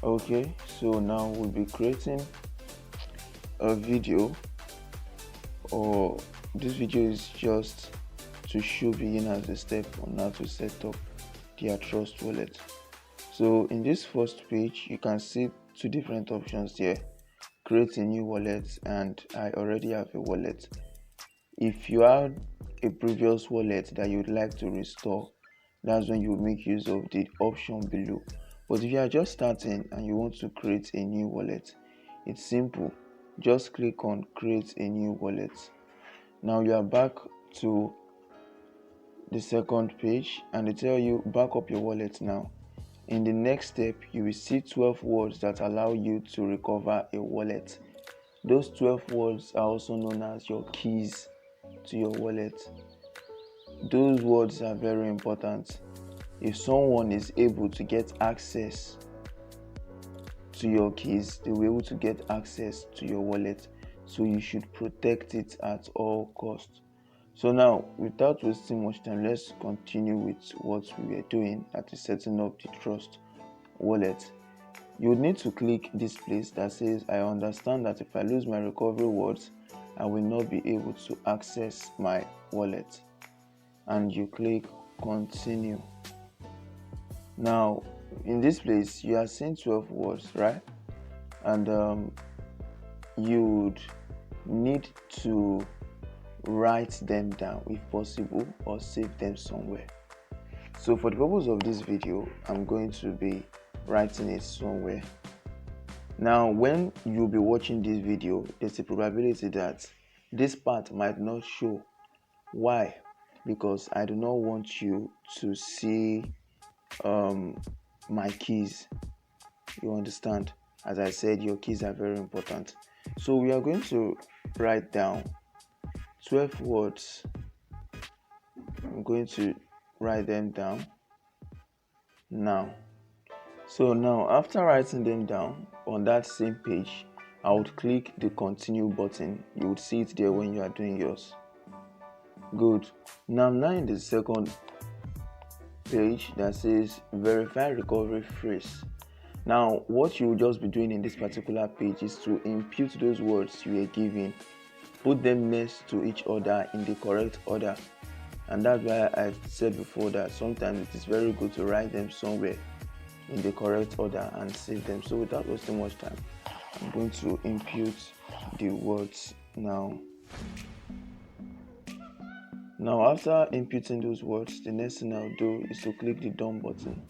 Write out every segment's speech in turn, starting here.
Okay, so now we'll be creating a video, or this video is just to show beginners the step on how to set up their trust wallet. So in this first page, you can see two different options here: create a new wallet, and I already have a wallet. If you had a previous wallet that you'd like to restore, that's when you make use of the option below. But if you are just starting and you want to create a new wallet, it's simple. Just click on create a new wallet. Now you are back to the second page and they tell you back up your wallet now. In the next step, you will see 12 words that allow you to recover a wallet. Those 12 words are also known as your keys to your wallet. Those words are very important. If someone is able to get access to your keys, they will be able to get access to your wallet, so you should protect it at all costs. So now, without wasting much time, let's continue with what we were doing, that is setting up the trust wallet. You would need to click this place that says I understand that if I lose my recovery words, I will not be able to access my wallet, and you click continue. Now in this place you are seeing 12 words, right? And you would need to write them down if possible, or save them somewhere. So for the purpose of this video, I'm going to be writing it somewhere. Now when you'll be watching this video, there's a probability that this part might not show. Why? Because I do not want you to see my keys. You understand? As I said, your keys are very important. So we are going to write down 12 words. I'm going to write them down now. So now, after writing them down on that same page, I would click the continue button. You would see it there when you are doing yours. Good. Now in the second page that says verify recovery phrase. Now what you will just be doing in this particular page is to impute those words you were given, put them next to each other in the correct order. And that's why I said before that sometimes it is very good to write them somewhere in the correct order and save them. So without wasting much time, I'm going to impute the words now. Now after imputing those words, the next thing I'll do is to click the done button,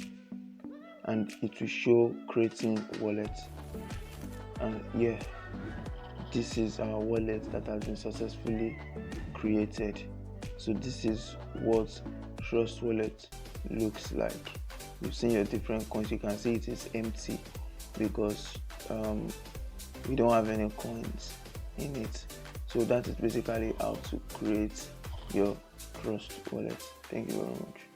and it will show creating wallet. And yeah, this is our wallet that has been successfully created. So this is what trust wallet looks like. You've seen your different coins. You can see it is empty because we don't have any coins in it. So that is basically how to create your trust wallet. Thank you very much.